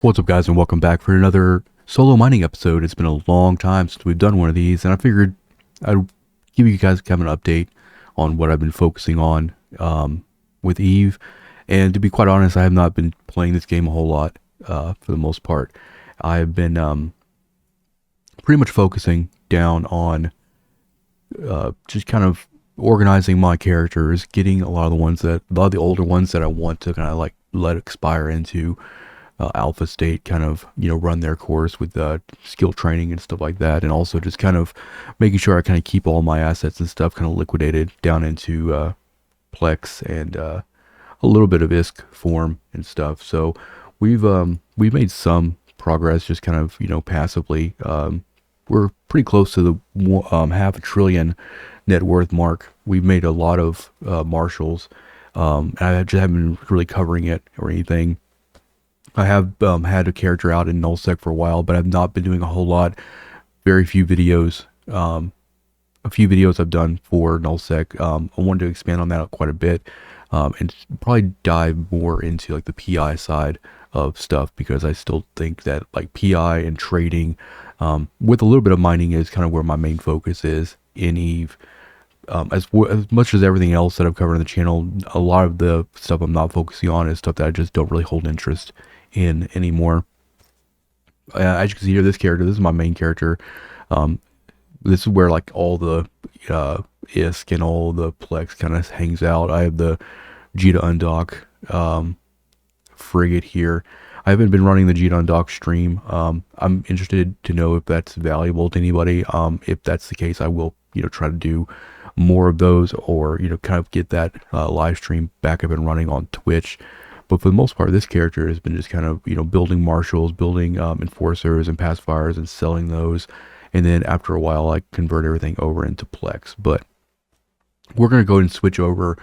What's up, guys, and welcome back for another solo mining episode. It's been a long time since we've done one of these, and I figured I'd give you guys kind of an update on what I've been focusing on with Eve. And to be quite honest, I have not been playing this game a whole lot for the most part. I've been pretty much focusing down on just kind of organizing my characters, getting a lot of the older ones that I want to kind of like let expire into alpha state, kind of, run their course with skill training and stuff like that, and also just kind of making sure I kind of keep all my assets and stuff kind of liquidated down into Plex and a little bit of ISK form and stuff. So we've made some progress, just kind of passively. We're pretty close to the half a trillion net worth mark. We've made a lot of marshals. I just haven't been really covering it or anything. I have had a character out in nulsec for a while, but I've not been doing a whole lot. Very few videos. A few videos I've done for nulsec. I wanted to expand on that quite a bit, and probably dive more into like the PI side of stuff, because I still think that like PI and trading, with a little bit of mining, is kind of where my main focus is in Eve. As much as everything else that I've covered on the channel, a lot of the stuff I'm not focusing on is stuff that I just don't really hold interest in anymore. As you can see here, this is my main character. This is where like all the ISK and all the Plex kind of hangs out. I have the G to undock frigate here. I haven't been running the G to undock stream. I'm interested to know if that's valuable to anybody. If that's the case, I will try to do more of those, or kind of get that live stream back up and running on Twitch. But for the most part, this character has been just kind of building marshals, building enforcers and pacifiers, and selling those, and then after a while I convert everything over into Plex. But we're going to go ahead and switch over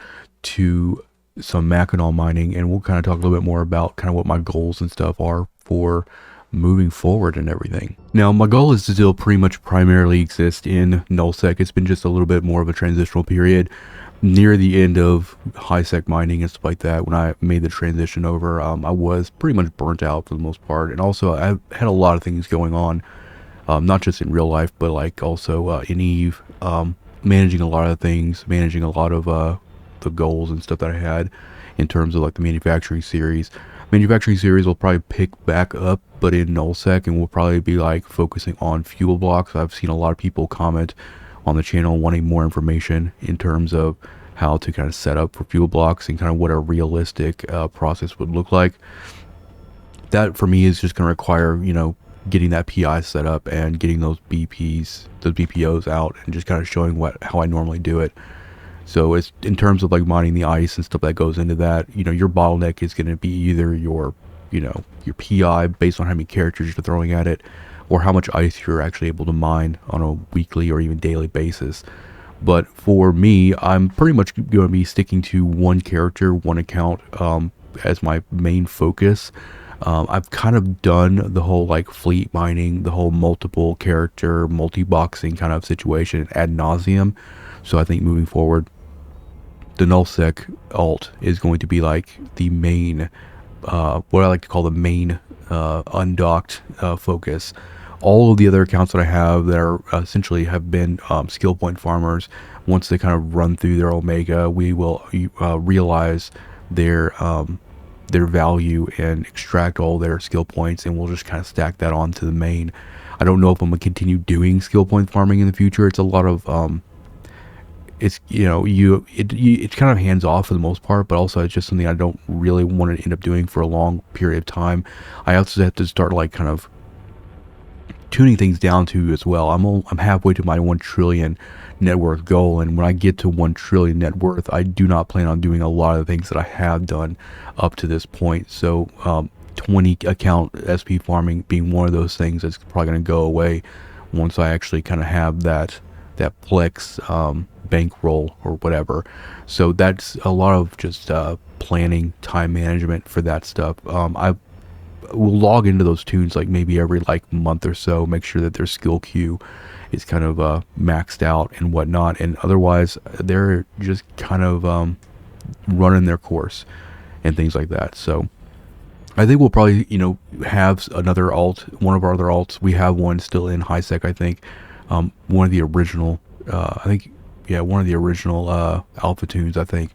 to some Mackinac mining, and we'll kind of talk a little bit more about kind of what my goals and stuff are for moving forward and everything. Now, my goal is to still pretty much primarily exist in nulsec. It's been just a little bit more of a transitional period near the end of high sec mining and stuff like that. When I made the transition over, I was pretty much burnt out for the most part, and also I've had a lot of things going on, not just in real life, but like also in Eve, managing a lot of things, managing a lot of the goals and stuff that I had in terms of like the manufacturing series. Manufacturing series will probably pick back up, but in nulsec, and we'll probably be like focusing on fuel blocks. I've seen a lot of people comment on the channel wanting more information in terms of how to kind of set up for fuel blocks and kind of what a realistic process would look like. That for me is just going to require getting that PI set up and getting those BPOs out, and just kind of showing how I normally do it. So it's in terms of like mining the ice and stuff that goes into that, your bottleneck is going to be either your PI based on how many characters you're throwing at it, or how much ice you're actually able to mine on a weekly or even daily basis. But for me, I'm pretty much going to be sticking to one character, one account, as my main focus. I've kind of done the whole like fleet mining, the whole multiple character, multi-boxing kind of situation ad nauseum. So I think moving forward, the nulsec alt is going to be like the main, what I like to call the main undocked focus. All of the other accounts that I have that are essentially have been skill point farmers, once they kind of run through their omega, we will realize their value and extract all their skill points, and we'll just kind of stack that onto the main. I don't know if I'm gonna continue doing skill point farming in the future. It's a lot of it's it's kind of hands off for the most part, but also it's just something I don't really want to end up doing for a long period of time. I also have to start like kind of tuning things down to as well. I'm halfway to my 1 trillion net worth goal, and when I get to 1 trillion net worth, I do not plan on doing a lot of the things that I have done up to this point. So 20 account SP farming being one of those things that's probably going to go away once I actually kind of have that Plex bankroll or whatever. So that's a lot of just planning, time management for that stuff. I will log into those tunes like maybe every like month or so, make sure that their skill queue is kind of maxed out and whatnot, and otherwise they're just kind of running their course and things like that. So I think we'll probably, have another alt, one of our other alts. We have one still in high sec, I think. One of the original, I think, yeah, one of the original alpha tunes, I think.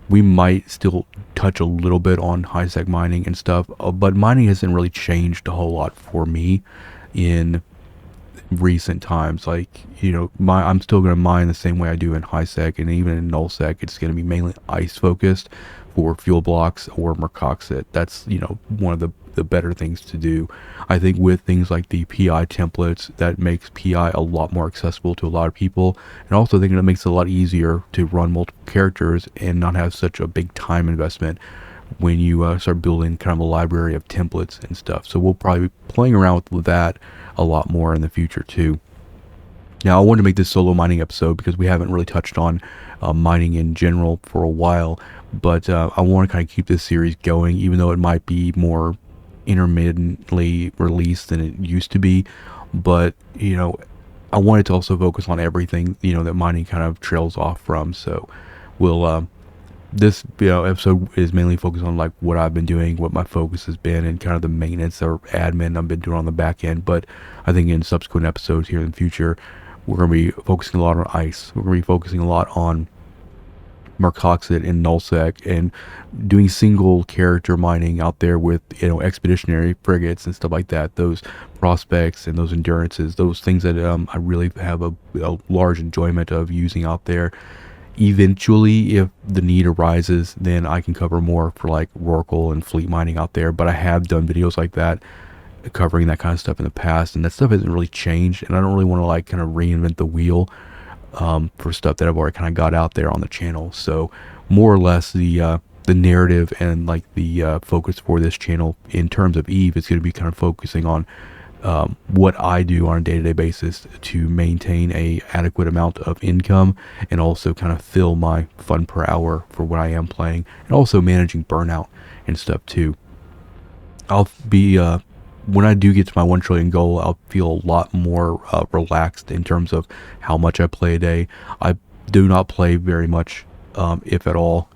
We might still touch a little bit on high sec mining and stuff, but mining hasn't really changed a whole lot for me in recent times. Like, I'm still going to mine the same way I do in high sec, and even in null sec, it's going to be mainly ice focused for fuel blocks or mercoxit. That's, one of the better things to do. I think with things like the PI templates, that makes PI a lot more accessible to a lot of people, and also I think it makes it a lot easier to run multiple characters and not have such a big time investment when you start building kind of a library of templates and stuff. So we'll probably be playing around with that a lot more in the future too. Now, I wanted to make this solo mining episode because we haven't really touched on mining in general for a while, but I want to kind of keep this series going, even though it might be more intermittently released than it used to be. But, I wanted to also focus on everything, that mining kind of trails off from. So we'll, this episode is mainly focused on like what I've been doing, what my focus has been, and kind of the maintenance or admin I've been doing on the back end. But I think in subsequent episodes here in the future, we're going to be focusing a lot on ice. We're going to be focusing a lot on mercoxit and nulsec, and doing single character mining out there with expeditionary frigates and stuff like that. Those prospects and those endurances, those things that I really have a large enjoyment of using out there. Eventually, if the need arises, then I can cover more for like Rorqual and fleet mining out there. But I have done videos like that, covering that kind of stuff in the past, and that stuff hasn't really changed. And I don't really want to like kind of reinvent the wheel for stuff that I've already kind of got out there on the channel. So more or less the narrative and like the focus for this channel in terms of Eve is going to be kind of focusing on what I do on a day-to-day basis to maintain a adequate amount of income, and also kind of fill my fun per hour for what I am playing, and also managing burnout and stuff too. I'll be when I do get to my 1 trillion goal, I'll feel a lot more relaxed in terms of how much I play a day. I do not play very much, if at all.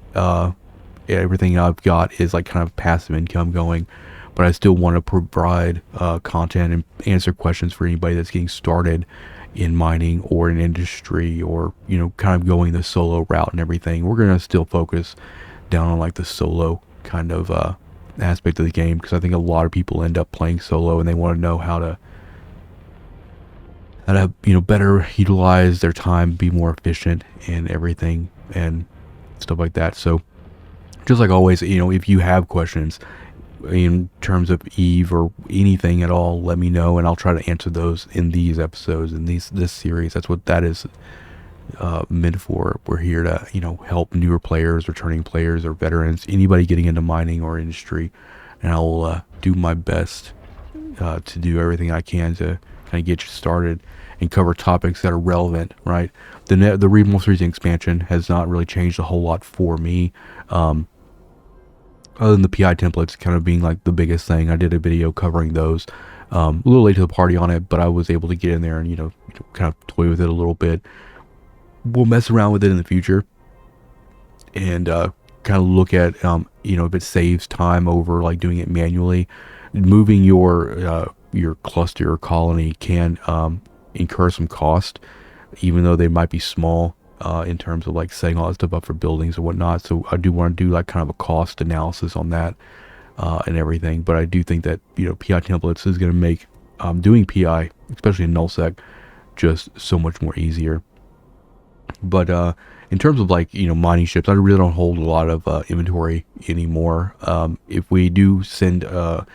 Everything I've got is like kind of passive income going, but I still want to provide content and answer questions for anybody that's getting started in mining or in industry, or kind of going the solo route and everything. We're gonna still focus down on like the solo kind of aspect of the game, because I think a lot of people end up playing solo and they want to know how to better utilize their time, be more efficient and everything and stuff like that. So just like always, if you have questions in terms of Eve or anything at all, let me know, and I'll try to answer those in these episodes, in this series. That's what that is meant for. We're here to help newer players, returning players, or veterans, anybody getting into mining or industry, and I'll do my best to do everything I can to kind of get you started and cover topics that are relevant. Right, the most recent expansion has not really changed a whole lot for me, other than the PI templates kind of being like the biggest thing. I did a video covering those, a little late to the party on it, but I was able to get in there and kind of toy with it a little bit. We'll mess around with it in the future and kind of look at if it saves time over like doing it manually. Moving your cluster or colony can incur some cost, even though they might be small in terms of like setting all that stuff up for buildings and whatnot. So I do want to do like kind of a cost analysis on that and everything. But I do think that PI templates is going to make doing PI, especially in nulsec, just so much more easier. But in terms of like mining ships, I really don't hold a lot of inventory anymore. If we do send a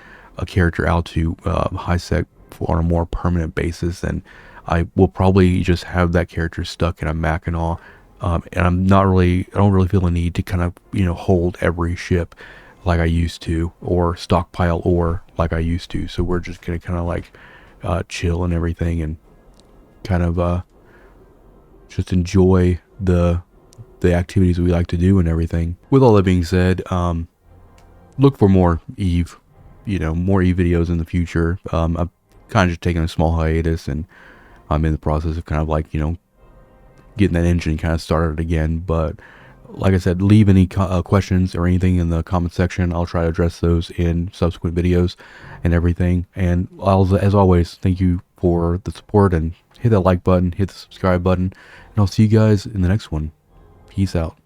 character out to high sec on a more permanent basis, then I will probably just have that character stuck in a Mackinac, and I don't really feel a need to kind of hold every ship like I used to, or stockpile ore like I used to. So we're just gonna kind of like chill and everything, and kind of just enjoy the activities we like to do and everything. With all that being said, look for more Eve, more Eve videos in the future. I've kind of just taken a small hiatus, and I'm in the process of kind of like getting that engine kind of started again. But like I said, leave any questions or anything in the comment section. I'll try to address those in subsequent videos and everything. And as always, thank you for the support, and hit that like button, hit the subscribe button, and I'll see you guys in the next one. Peace out.